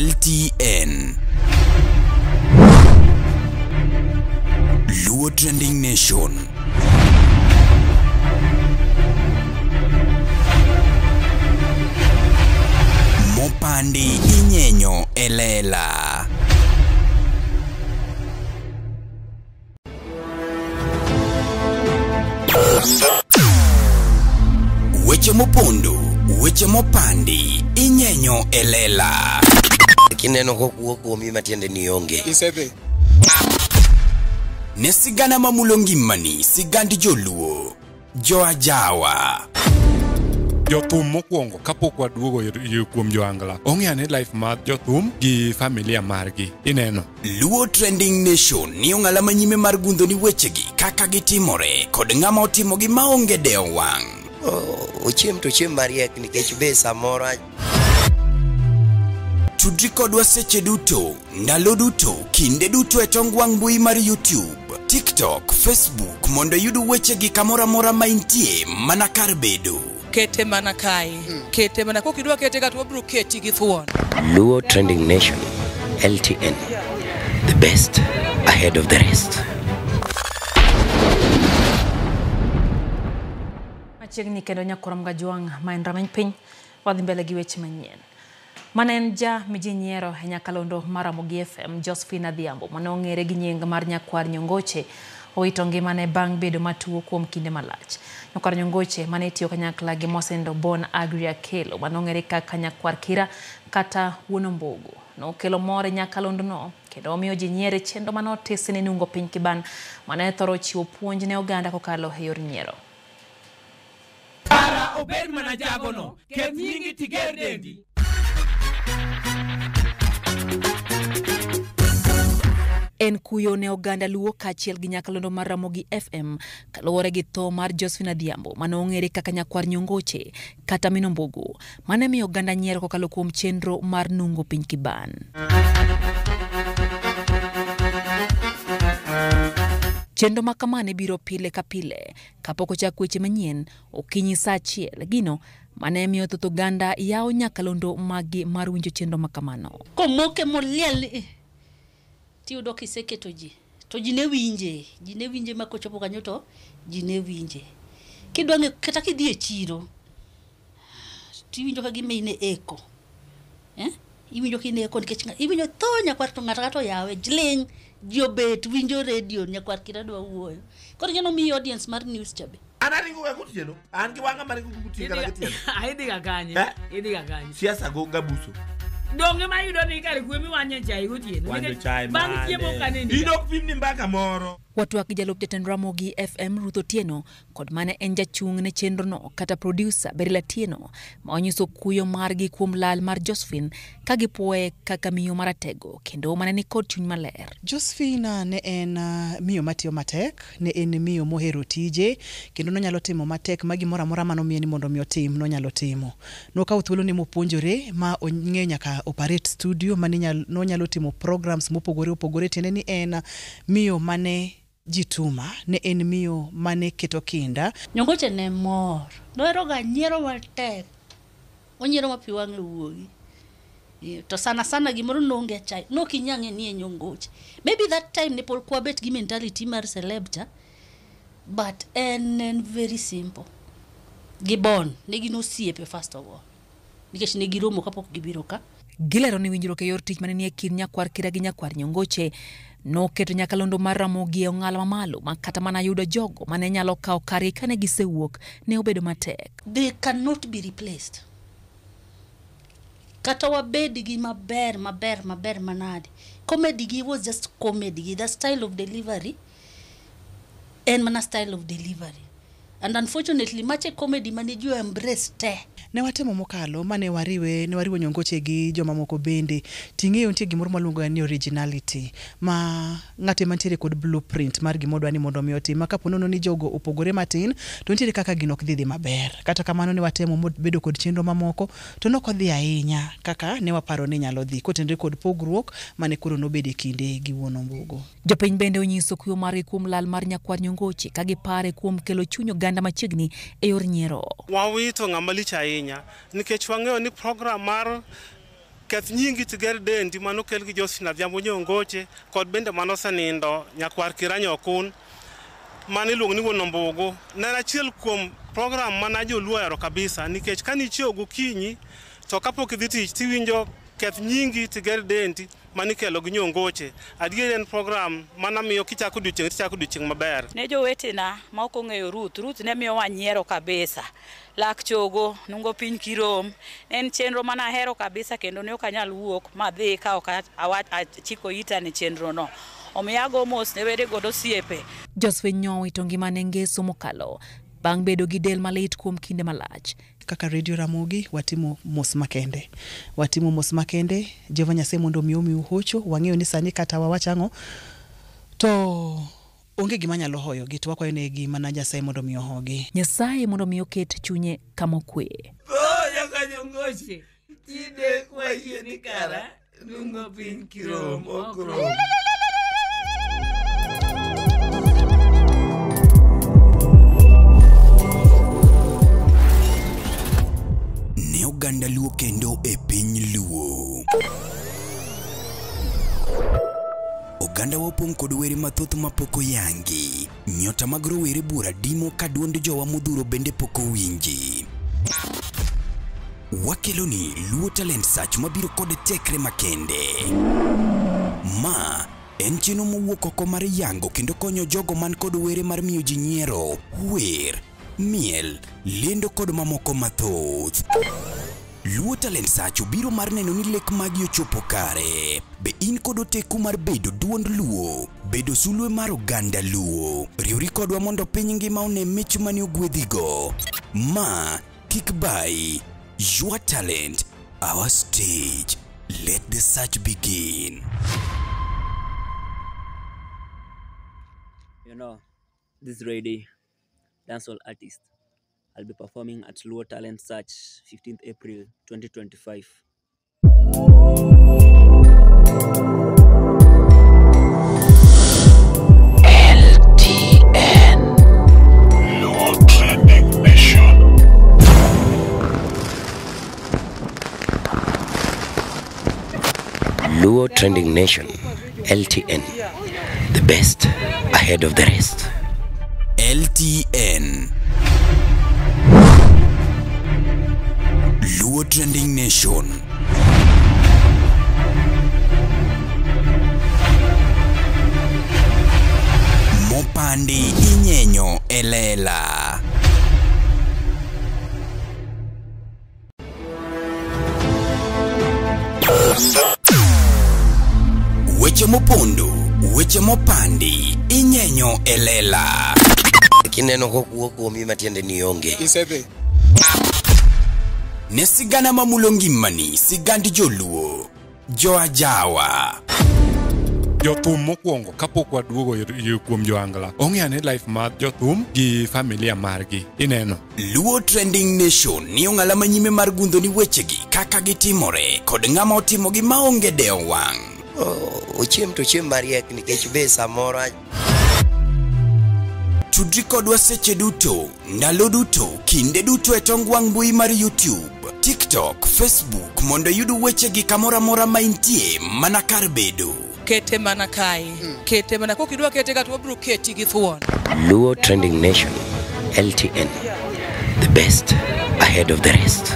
LTN. Luo Trending Nation. Mopandi inyenyo elela. Weche mopondo, weche mopandi inyenyo elela. Kineno ko mi matiende ni onge. Isebe. Ne sigana mamulongi mani, sigandi joluo, joajawa. Jothum mokwongo kapok waduogo kuom joangla. Ong'ane life mar jothum gi familia margi. Ineno. Luo Trending Nation ni ong'ala manyime mar gundo ni wechegi kaka gitimore kod ng'ama otimogi maonge deo wang'. Ochiem to chiem mariek nikech be samoro Tudri kodwa seche duto, ndalo duto, kinde duto e tong wang' mbui mar YouTube, TikTok, Facebook mondo yudu wechegi kamora mora ma intie mana kar bedo. Kete mana kai. Kete mana kokidwa kete ka to bro keti gi thuon. Luo Trending Nation, LTN, the best ahead of the rest. Machiegni kendo nyakoram ga juang maen rameny piny wadhi mbele gi weche manyien. Manen ja mijinyiero Nyakalondo Maramogi FM Josephine Adhiambo mane ong'ere gi nying mar Nyakwar Nyongoche owito ngimane bang' bedo matuo kuom kinde malach. Nyakwar Nyongoche mane tiyo kanyakla gi Mosendo Bon Agria Kelo mane ong'ere kaka Nyakwar Kira kata Wuon Mbogo nokelo mor e Nyakalondo no kendo omiyo ji nyiere chendo mane otisi ne nungo piny Kiban mane thoro chiwo puonj ne oganda kokalo e yor nyiero. Para ober mana jagono ket nyingi tiger dendi. En kuyo ne oganda luo kachiel gi Nyakalondo mar Ramogi FM kaluwore gi tho mar Josephine Adhiambo mane ong'ere kaka Nyakwar Nyongoche kata Min Ombogo mane miyo oganda nyiero kokalo kuom chenro mar nungo piny Kiban. Chenro makamane biro pile ka pile kapok ochak weche manyien okinyi saa achiel gino mane miyo thoth oganda yawo Nyakalondo magi mar winjo chenro makamano. Komoke moliel tiyudo kiseketo ji to ji ne winje makochopo kanyo to ji ne winje. Kidwa ng'e kata kidhi e chiro tiwinjo ka gimine eko. Iwinjo kine eko nikech iwinjo tho Nyakwar to ng'ata to yawe jling jobet winjo radio Nyakwar Kira dwa wuoyo. Koro ngeno mi audience mar news chabe. Ana ringo ga kutieno. An ki wanga mari kutieno kala kitieno. Idiga kanye. Idiga kanye. Siasa go gabuso. Donge ma yudo ni kare kwemi wanye chai gotieno. Bang' chiemo kanini. Idok pimni mbaka moro. Watu akijalup jatend Ramogi FM Ruth Otieno kod mane en jachung' ne chenro no kata producer Beryl Atieno ma onyiso kuyo margi kuom lal mar Josephine ka gipuoye kaka miyo maratego kendo mane ni kod chuny maler. Josephine ne en miyo matiyo matek, ne en miyo mohero tije kendo nonyalo timo matek ma gimoro amora mano miye ni mondo mi otim nonyalo timo. Nokawo thuolo ne mopuonjore ma ong'e nyaka operate studio mane nonyalo timo programs mopogore opogore tene ni en miyo mane jituma ne en miyo mane keto kinda. Nyongoche ne mor. Noero ga nyiero matek. Onyiero mapi wang'e wuogi. To sana gimoro nonge chai. No kinyange ni Nyongoche. Maybe that time ne pol kwa bet gi mentality mar celebta. But en very simple. Gibon. Negi no siepe first of all. Nikech ne giromo kapok gibiro ka. Gilero ni winjruok e yor tich mane ni e kind Nyakwar Kira gi Nyakwar Nyongoche no keto Nyakalondo mar Ramogi e ong'ala mamalo ma kata mana yudo jogo mane nyalo kawo kare kane gisewuok ne obedo matek. They cannot be replaced. Kata wabed gi maber manade. Comedy gi was just comedy. The style of delivery and mana style of delivery. And unfortunately mache comedy maniju embrace te. Ne watemo mokalo mane wariwe Nyongoche gi joma moko bende. Ting'eyo nitie gimoro maluongo ni originality ma ng'ate mantiere kod blueprint mar gimodwa ni mondo mi otim. Ka ponono ni jogo opogore matin to nitie kaka gino ok dhi maber. Kata kamano ne watemo bedo kod chenro mamoko to nokodhi ahinya kaka ne waparo ni nyalo dhi kotendre kod pogruok mane koro nobede kinde gi Wuon Ombogo. Jopiny bende onyiso kuyo mari kuom lal mar Nyakwar Nyongoche ka gipare kuom kelo chuny oganda machiegni e yor nyiero. Wawito ng'ama lich ahinya nikech wang'eyo ni program mar keth nyingi tiger dendi mano kel gi Josephine Adhiambo Nyongoche kod bende mano sanindo nyakwar Kiranyo Kun mane luong ni Wuon Ombugu. Ne achiel kuom program mana joluo ero kabisa nikech kanichiew gokinyi to kapok idhi tich tiwinjo keth nyingi tiger dendi manikelo gi Nyongoche. Adier en program mana miyo kichako odiochieng' maber. Ne jowetena ma ok ong'eyo Ruth ne miyo wanyiero kabisa. Lak chogo nungo piny Kirom en chenro mana ahero kabisa kendo ne ok anyal wuok madhi ka ok achiko ita ne chenro no. Omiyago mos ne wede godo siepe. Josephine nyowito ngimane ngeso mokalo bang' bedo gi del malit kuom kinde malach. Kaka Radio Ramogi watimo mos makende. Jehova Nyasaye mondo miyo hocho wang'eyo ni sani kata wawachango to onge gima nyalo hoyo gi to wakwayo ne gima na Nyasaye mondo miyo hogi. Nyasaye mondo miyo ket chunye kama kwe. Nyaka Nyongoche ide kwa yeni kara nungo piny Kirom okro. Ne oganda Luo kendo e piny Luo. Oganda wapong' kod were mathoth mapoko yangi. Nyota mag rowere bura dimo ka duond jowa modhuro bende poko winji. Wakelo ni Luo Talent Search mabiro kod tekre makende. Ma en chenro mowuok oko mar yango kendo konyo jogo man kod were mar miyo ji nyiero, wer, miel, lendo kod mamoko mathoth. Luo Talent Search biro mar neno ni lek magi ochopo kare. Be in kod oteku mar bedo duond Luo, bedo sulwe mar oganda Luo. Riwri kodwa mondo piny ngima one mich mani ogwedhigo. Ma kik bai. Your talent, our stage. Let the search begin. You know, this Friday, dancehall artist. I'll be performing at Luo Talent Search, 15th April 2025. LTN Luo Trending Nation. Luo Trending Nation, LTN, the best ahead of the rest. LTN Luo Trending Nation. Mopandi inyenyo elela. Weche mopondo, weche mopandi inyenyo elela. Kineno kokuo kuomi matiende ni onge. Isebe. Ne sigana mamulo ngimani, sigandi joluo, joajawa. Jothum mokwongo kapok waduogo kuom joangla. Ong'eane life mar jothum gi familia margi. Ineno. Luo Trending Nation ni ong'ala manyime mar gundho ni wechegi kaka gitimore kod ng'ama otimogi maonge deo wang'. Ochiem to chiem mariek nikech be samoro. Tudri kodwa seche duto, ndalo duto, kinde duto e tong wang' mbui mar YouTube, TikTok, Facebook mondo yud wechegi kamora mora maintie mana kar bedo. Kete mana kai. Kete mana kokidwa kete ka to bro keti gi thuon. Luo Trending Nation, LTN, the best ahead of the rest.